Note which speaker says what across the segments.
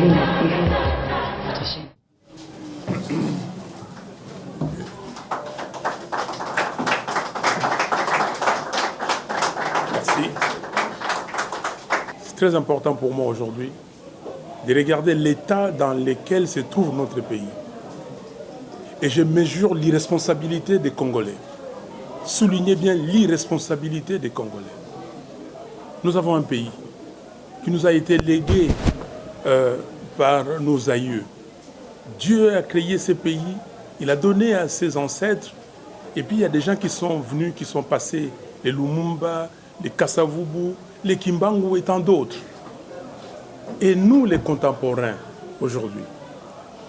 Speaker 1: Luna TV, votre chaîne.
Speaker 2: Merci. C'est très important pour moi aujourd'hui de regarder l'état dans lequel se trouve notre pays. Et je mesure l'irresponsabilité des Congolais. Soulignez bien l'irresponsabilité des Congolais. Nous avons un pays qui nous a été légué par nos aïeux. Dieu a créé ce pays, il a donné à ses ancêtres, et puis il y a des gens qui sont venus, qui sont passés, les Lumumba, les Kasavubu, les Kimbangu et tant d'autres. Et nous, les contemporains, aujourd'hui,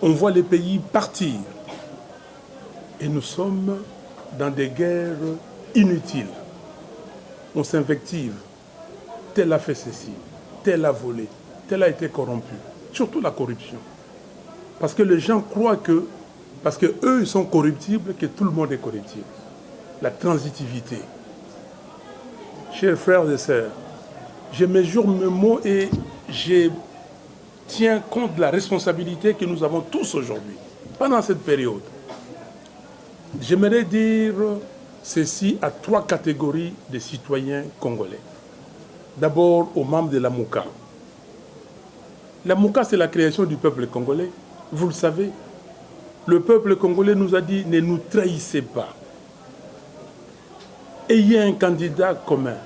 Speaker 2: on voit les pays partir. Et nous sommes dans des guerres inutiles. On s'invective. Tel a fait ceci, tel a volé, tel a été corrompu. Surtout la corruption. Parce que les gens croient que, parce qu'eux, ils sont corruptibles, que tout le monde est corruptible. La transitivité. Chers frères et sœurs, je mesure mes mots et je tiens compte de la responsabilité que nous avons tous aujourd'hui, pendant cette période. J'aimerais dire ceci à 3 catégories de citoyens congolais. D'abord aux membres de la MOUCA. La MOUCA, c'est la création du peuple congolais. Vous le savez. Le peuple congolais nous a dit, ne nous trahissez pas. Ayez un candidat commun.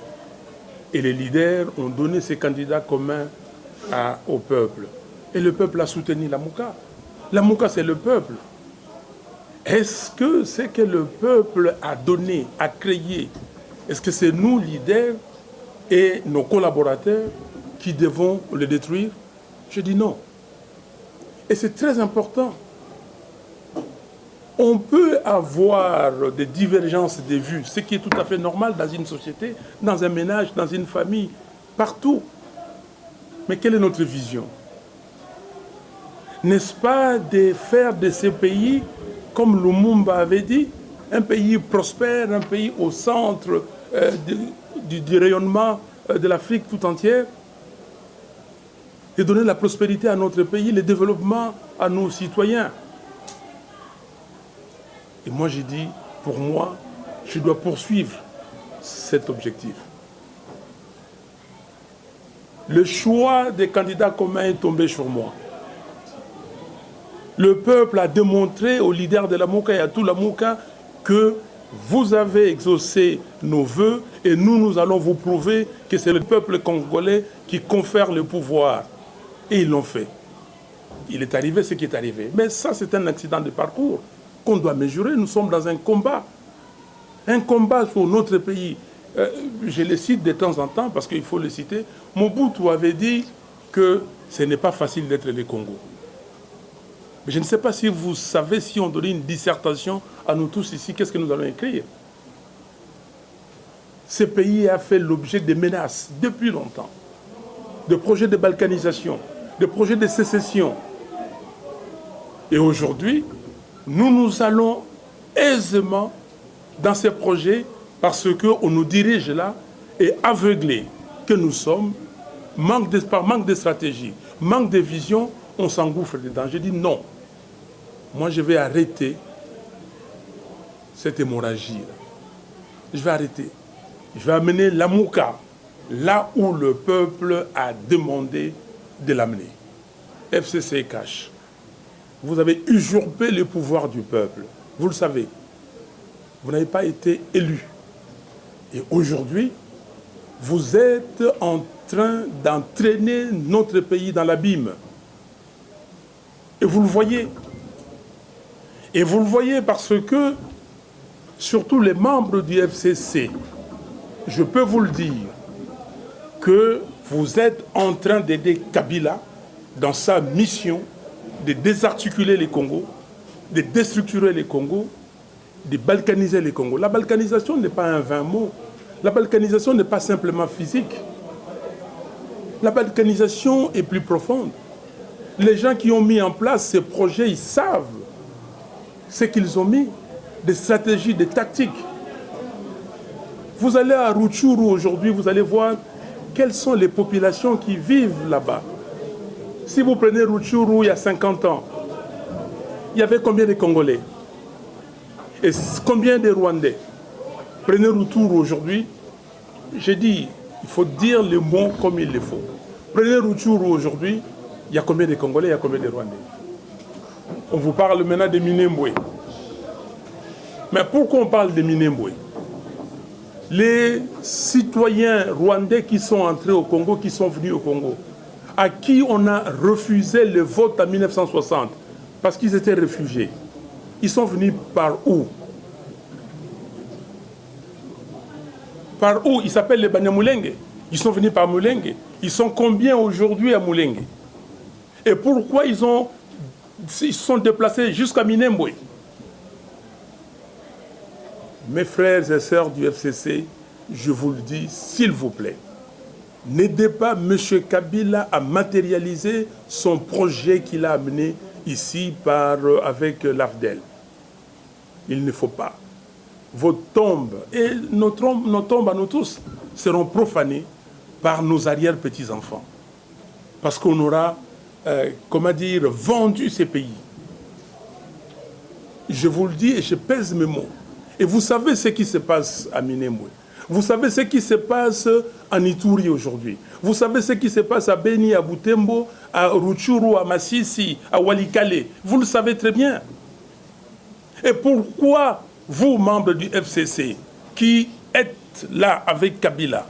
Speaker 2: Et les leaders ont donné ces candidats communs au peuple. Et le peuple a soutenu la MOUCA. La MOUCA, c'est le peuple. Est-ce que ce que le peuple a donné, a créé, est-ce que c'est nous, leaders, et nos collaborateurs qui devons le détruire? Je dis non. Et c'est très important. On peut avoir des divergences de vues, ce qui est tout à fait normal dans une société, dans un ménage, dans une famille, partout. Mais quelle est notre vision? N'est-ce pas de faire de ces pays, comme Lumumba avait dit, un pays prospère, un pays au centre du rayonnement de l'Afrique tout entière, et donner la prospérité à notre pays, le développement à nos citoyens. Et moi j'ai dit, pour moi, je dois poursuivre cet objectif. Le choix des candidats communs est tombé sur moi. Le peuple a démontré aux leaders de la MOUCA et à tout la MOUCA que vous avez exaucé nos vœux et nous allons vous prouver que c'est le peuple congolais qui confère le pouvoir. Et ils l'ont fait. Il est arrivé ce qui est arrivé. Mais ça, c'est un accident de parcours qu'on doit mesurer. Nous sommes dans un combat. Un combat sur notre pays. Je les cite de temps en temps parce qu'il faut les citer. Mobutu avait dit que ce n'est pas facile d'être le Congo. Mais je ne sais pas si vous savez, si on donnait une dissertation à nous tous ici, qu'est-ce que nous allons écrire? Ce pays a fait l'objet de menaces depuis longtemps, de projets de balkanisation, de projets de sécession. Et aujourd'hui, nous allons aisément dans ces projets parce qu'on nous dirige là et aveuglés que nous sommes, manque de stratégie, manque de vision, on s'engouffre dedans. Je dis non. Moi, je vais arrêter cette hémorragie. Je vais arrêter. Je vais amener la MOUCA là où le peuple a demandé de l'amener. FCC cache. Vous avez usurpé le pouvoir du peuple. Vous le savez. Vous n'avez pas été élu. Et aujourd'hui, vous êtes en train d'entraîner notre pays dans l'abîme. Et vous le voyez. Et vous le voyez parce que, surtout les membres du FCC, je peux vous le dire, que vous êtes en train d'aider Kabila dans sa mission de désarticuler les Congos, de déstructurer les Congos, de balkaniser les Congos. La balkanisation n'est pas un vain mot. La balkanisation n'est pas simplement physique. La balkanisation est plus profonde. Les gens qui ont mis en place ces projets, ils savent ce qu'ils ont mis, des stratégies, des tactiques. Vous allez à Rutshuru aujourd'hui, vous allez voir quelles sont les populations qui vivent là-bas. Si vous prenez Rutshuru il y a 50 ans, il y avait combien de Congolais? Et combien de Rwandais? Prenez Rutshuru aujourd'hui, j'ai dit, il faut dire les mots comme il le faut. Prenez Rutshuru aujourd'hui, il y a combien de Congolais, il y a combien de Rwandais? On vous parle maintenant de Minembwe. Mais pourquoi on parle de Minembwe? Les citoyens rwandais qui sont entrés au Congo, qui sont venus au Congo, à qui on a refusé le vote en 1960, parce qu'ils étaient réfugiés. Ils sont venus par où? Par où? Ils s'appellent les Banyamulenge. Ils sont venus par Mulenge. Ils sont combien aujourd'hui à Mulenge? Et pourquoi ils sont déplacés jusqu'à Minembwe? Mes frères et sœurs du FCC, je vous le dis, s'il vous plaît, n'aidez pas M. Kabila à matérialiser son projet qu'il a amené ici avec l'AFDEL. Il ne faut pas. Vos tombes et nos tombes à nous tous seront profanées par nos arrière-petits-enfants. Parce qu'on aura, comment dire, vendu ces pays. Je vous le dis et je pèse mes mots. Et vous savez ce qui se passe à Minembwe. Vous savez ce qui se passe en Ituri aujourd'hui. Vous savez ce qui se passe à Beni, à Butembo, à Rutshuru, à Masisi, à Walikale. Vous le savez très bien. Et pourquoi vous, membres du FCC, qui êtes là avec Kabila,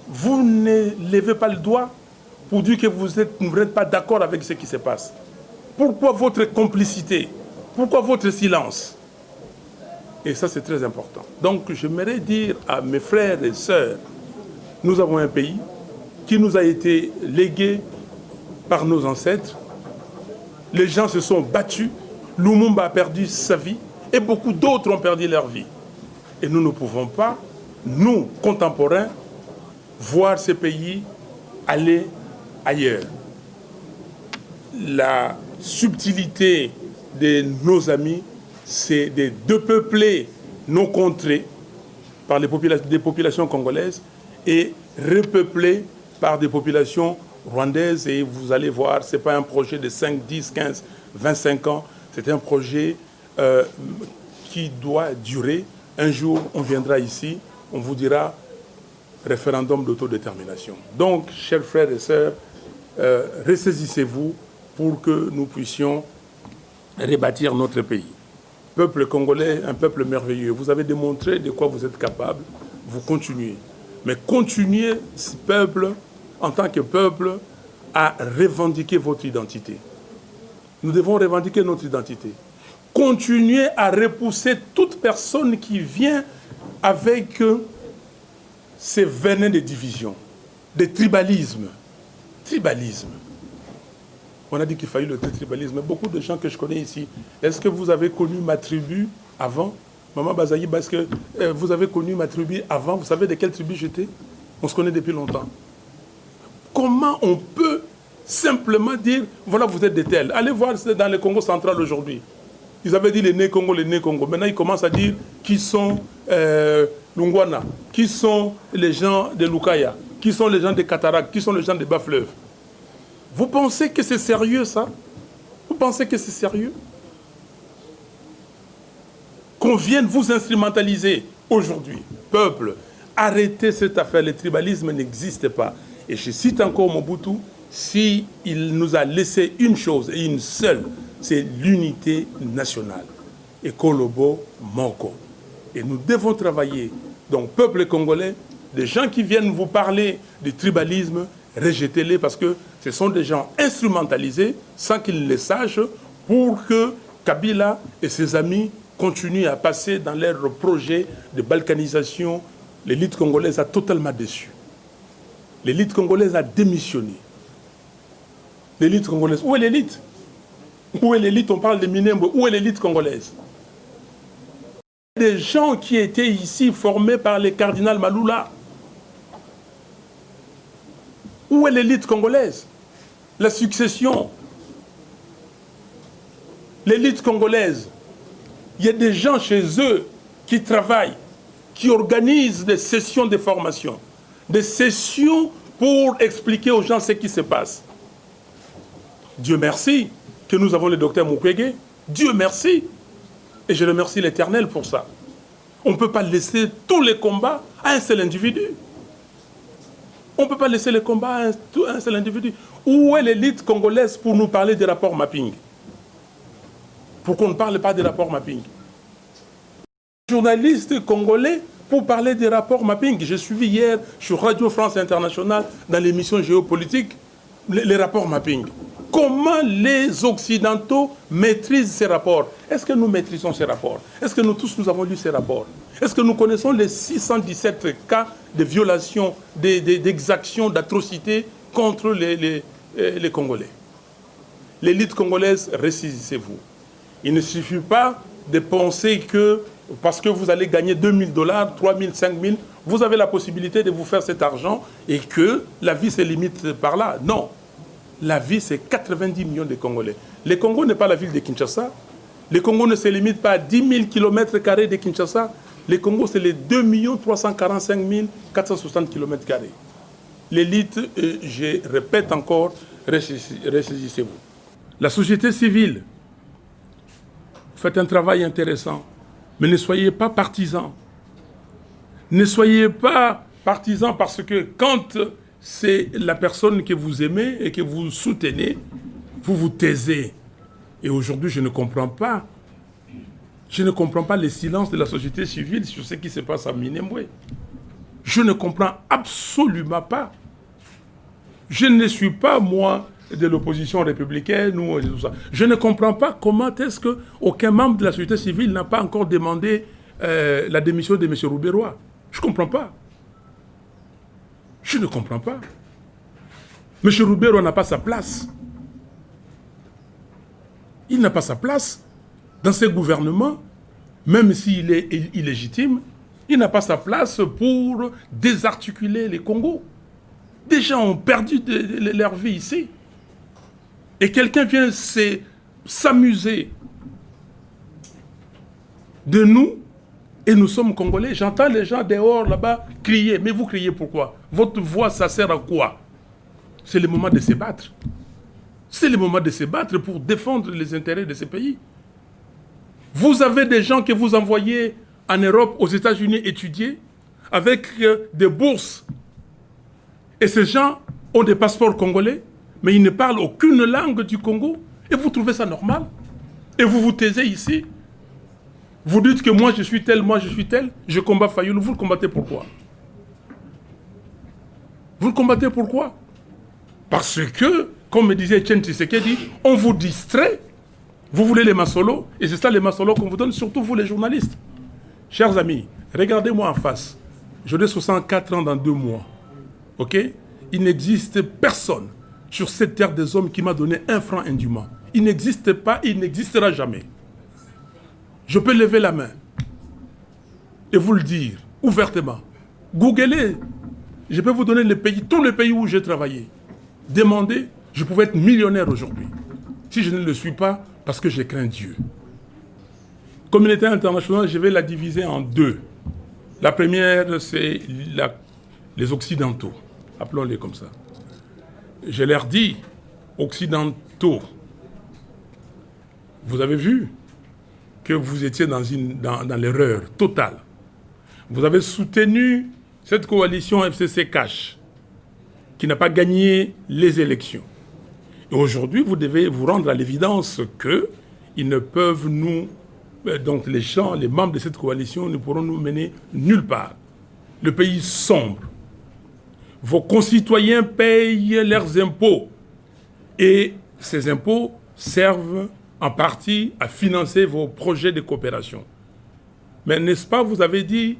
Speaker 2: vous ne levez pas le doigt pour dire que vous n'êtes pas d'accord avec ce qui se passe? Pourquoi votre complicité? Pourquoi votre silence? Et ça, c'est très important. Donc, j'aimerais dire à mes frères et sœurs, nous avons un pays qui nous a été légué par nos ancêtres. Les gens se sont battus. Lumumba a perdu sa vie et beaucoup d'autres ont perdu leur vie. Et nous ne pouvons pas, nous, contemporains, voir ces pays aller ailleurs. La subtilité de nos amis, c'est de depeupler nos contrées par des populations congolaises et repeupler par des populations rwandaises. Et vous allez voir, ce n'est pas un projet de 5, 10, 15, 25 ans. C'est un projet qui doit durer. Un jour, on viendra ici, on vous dira référendum d'autodétermination. Donc, chers frères et sœurs, ressaisissez-vous pour que nous puissions rebâtir notre pays. Peuple congolais, un peuple merveilleux. Vous avez démontré de quoi vous êtes capable. Vous continuez. Mais continuez, ce peuple, en tant que peuple, à revendiquer votre identité. Nous devons revendiquer notre identité. Continuez à repousser toute personne qui vient avec ces venins de division, de tribalisme. Tribalisme. On a dit qu'il fallait le tribalisme. Beaucoup de gens que je connais ici, est-ce que vous avez connu ma tribu avant? Maman Bazaïb, est-ce que vous avez connu ma tribu avant? Vous savez de quelle tribu j'étais? On se connaît depuis longtemps. Comment on peut simplement dire, voilà, vous êtes des tels? Allez voir dans le Congo central aujourd'hui. Ils avaient dit les nés Congo, les nés Congo. Maintenant, ils commencent à dire qui sont Lungwana, qui sont les gens de Lukaya, qui sont les gens de Cataract, qui sont les gens de Bas-Fleuve. Vous pensez que c'est sérieux, ça? Vous pensez que c'est sérieux? Qu'on vienne vous instrumentaliser aujourd'hui, peuple, arrêtez cette affaire. Le tribalisme n'existe pas. Et je cite encore Mobutu, s'il nous a laissé une chose et une seule, c'est l'unité nationale. Et Kolobo Moko. Et nous devons travailler. Donc, peuple congolais, des gens qui viennent vous parler du tribalisme, rejetez-les parce que ce sont des gens instrumentalisés sans qu'ils le sachent pour que Kabila et ses amis continuent à passer dans leur projet de balkanisation. L'élite congolaise a totalement déçu. L'élite congolaise a démissionné. L'élite congolaise, où est l'élite? Où est l'élite? On parle de Minembwe. Où est l'élite congolaise? Des gens qui étaient ici formés par les cardinals Maloula. Où est l'élite congolaise? La succession. L'élite congolaise. Il y a des gens chez eux qui travaillent, qui organisent des sessions de formation, des sessions pour expliquer aux gens ce qui se passe. Dieu merci que nous avons le docteur Mukwege. Dieu merci. Et je remercie l'Éternel pour ça. On ne peut pas laisser tous les combats à un seul individu. On ne peut pas laisser les combats à un seul individu. Où est l'élite congolaise pour nous parler des rapports mapping? Pourquoi on ne parle pas des rapports mapping? Journalistes congolais pour parler des rapports mapping. J'ai suivi hier sur Radio France Internationale dans l'émission géopolitique les rapports mapping. Comment les Occidentaux maîtrisent ces rapports? Est-ce que nous maîtrisons ces rapports? Est-ce que nous tous nous avons lu ces rapports? Est-ce que nous connaissons les 617 cas de violations, d'exactions, d'atrocités contre les Congolais? L'élite congolaise, ressaisissez-vous. Il ne suffit pas de penser que parce que vous allez gagner $2000, 3000, 5000, vous avez la possibilité de vous faire cet argent et que la vie se limite par là. Non. La vie, c'est 90 millions de Congolais. Le Congo n'est pas la ville de Kinshasa. Le Congo ne se limite pas à 10 000 km² de Kinshasa. Le Congo, c'est les 2 345 460 km². L'élite, je répète encore, ressaisissez-vous. La société civile, faites un travail intéressant, mais ne soyez pas partisans. Ne soyez pas partisans parce que quand c'est la personne que vous aimez et que vous soutenez, vous vous taisez. Et aujourd'hui, je ne comprends pas. Je ne comprends pas le silence de la société civile sur ce qui se passe à Minembwe. Je ne comprends absolument pas. Je ne suis pas, moi, de l'opposition républicaine ou tout ça. Je ne comprends pas comment est-ce qu'aucun membre de la société civile n'a pas encore demandé la démission de M. Rouberois. Je ne comprends pas. Je ne comprends pas. M. Rouberois n'a pas sa place. Il n'a pas sa place dans ce gouvernement, même s'il est illégitime. Il n'a pas sa place pour désarticuler les Congos. Des gens ont perdu leur vie ici. Et quelqu'un vient s'amuser de nous. Et nous sommes Congolais. J'entends les gens dehors, là-bas, crier. Mais vous criez pourquoi? Votre voix, ça sert à quoi? C'est le moment de se battre. C'est le moment de se battre pour défendre les intérêts de ce pays. Vous avez des gens que vous envoyez en Europe, aux États-Unis, étudier, avec des bourses. Et ces gens ont des passeports congolais, mais ils ne parlent aucune langue du Congo. Et vous trouvez ça normal? Et vous vous taisez ici? Vous dites que moi je suis tel, moi je suis tel, je combats Fayoulou, vous le combattez pourquoi? Vous le combattez pourquoi? Parce que, comme me disait Etienne Tshisekedi, on vous distrait, vous voulez les masolos, et c'est ça les masolos qu'on vous donne, surtout vous les journalistes. Chers amis, regardez-moi en face, j'aurai 64 ans dans 2 mois, ok? Il n'existe personne sur cette terre des hommes qui m'a donné 1 franc indûment. Il n'existe pas, il n'existera jamais. Je peux lever la main et vous le dire ouvertement. Googlez, je peux vous donner les pays, tous les pays où j'ai travaillé. Demandez, je pouvais être millionnaire aujourd'hui. Si je ne le suis pas, parce que je crains Dieu. Communauté internationale, je vais la diviser en 2. La première, c'est les Occidentaux. Appelons-les comme ça. Je leur dis, Occidentaux, vous avez vu que vous étiez dans l'erreur totale. Vous avez soutenu cette coalition FCC Cash, qui n'a pas gagné les élections. Et aujourd'hui, vous devez vous rendre à l'évidence qu'ils ne peuvent nous... Donc les gens, les membres de cette coalition ne pourront nous mener nulle part. Le pays sombre. Vos concitoyens payent leurs impôts. Et ces impôts servent en partie à financer vos projets de coopération. Mais n'est-ce pas, vous avez dit,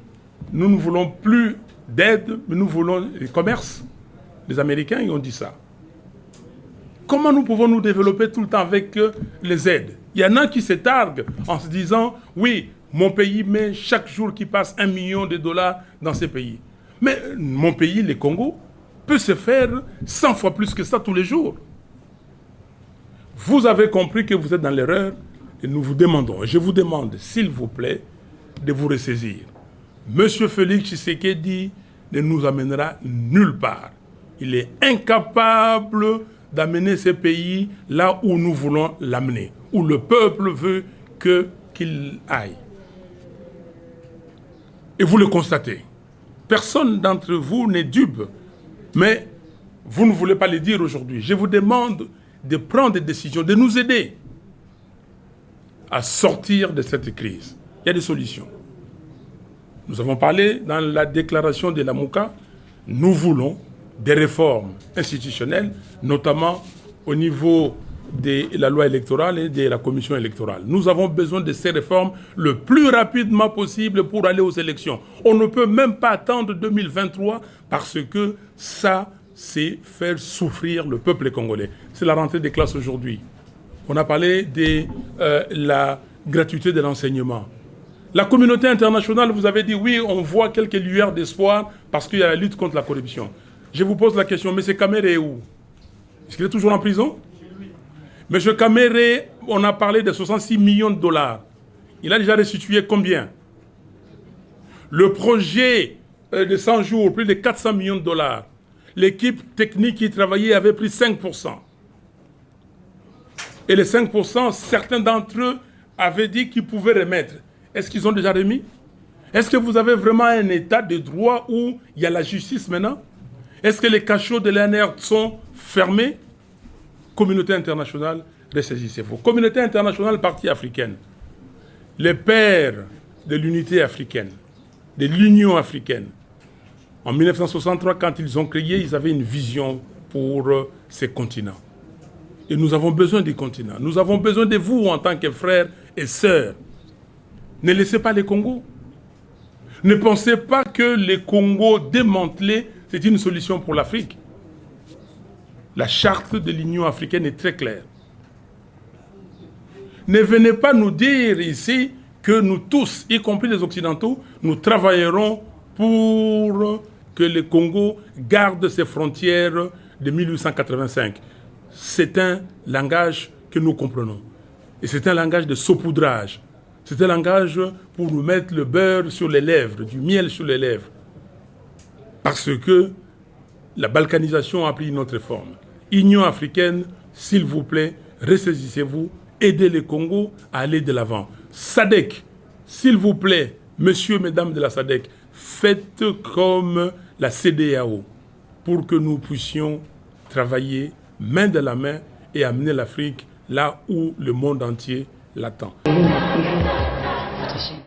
Speaker 2: nous ne voulons plus d'aide, mais nous voulons le commerce. Les Américains, ils ont dit ça. Comment nous pouvons nous développer tout le temps avec les aides? Il y en a qui se targuent en se disant, oui, mon pays met chaque jour qui passe $1 million dans ces pays. Mais mon pays, le Congo, peut se faire 100 fois plus que ça tous les jours. Vous avez compris que vous êtes dans l'erreur et nous vous demandons, et je vous demande, s'il vous plaît, de vous ressaisir. Monsieur Félix Tshisekedi ne nous amènera nulle part. Il est incapable d'amener ces pays là où nous voulons l'amener, où le peuple veut qu'il aille. Et vous le constatez. Personne d'entre vous n'est dupe, mais vous ne voulez pas le dire aujourd'hui. Je vous demande de prendre des décisions, de nous aider à sortir de cette crise. Il y a des solutions. Nous avons parlé dans la déclaration de la MOUCA, nous voulons des réformes institutionnelles, notamment au niveau de la loi électorale et de la commission électorale. Nous avons besoin de ces réformes le plus rapidement possible pour aller aux élections. On ne peut même pas attendre 2023 parce que ça, c'est faire souffrir le peuple congolais. C'est la rentrée des classes aujourd'hui. On a parlé de la gratuité de l'enseignement. La communauté internationale, vous avez dit, oui, on voit quelques lueurs d'espoir parce qu'il y a la lutte contre la corruption. Je vous pose la question, M. Kamere est où? Est-ce qu'il est toujours en prison? M. Kamere, on a parlé de 66 millions de dollars. Il a déjà restitué combien? Le projet de 100 jours, plus de 400 millions de dollars. L'équipe technique qui travaillait avait pris 5%. Et les 5%, certains d'entre eux avaient dit qu'ils pouvaient remettre. Est-ce qu'ils ont déjà remis? Est-ce que vous avez vraiment un état de droit où il y a la justice maintenant? Est-ce que les cachots de l'ANR sont fermés? Communauté internationale, ressaisissez-vous. Communauté internationale, partie africaine. Les pères de l'unité africaine, de l'Union africaine, en 1963, quand ils ont créé, ils avaient une vision pour ces continents. Et nous avons besoin des continents. Nous avons besoin de vous en tant que frères et sœurs. Ne laissez pas les Congos. Ne pensez pas que les Congos démantelés, c'est une solution pour l'Afrique. La charte de l'Union africaine est très claire. Ne venez pas nous dire ici que nous tous, y compris les Occidentaux, nous travaillerons pour que le Congo garde ses frontières de 1885. C'est un langage que nous comprenons. Et c'est un langage de saupoudrage. C'est un langage pour nous mettre le beurre sur les lèvres, du miel sur les lèvres. Parce que la balkanisation a pris une autre forme. Union africaine, s'il vous plaît, ressaisissez-vous, aidez le Congo à aller de l'avant. SADC, s'il vous plaît, messieurs, mesdames de la SADC, faites comme la CEDEAO pour que nous puissions travailler main dans la main et amener l'Afrique là où le monde entier l'attend.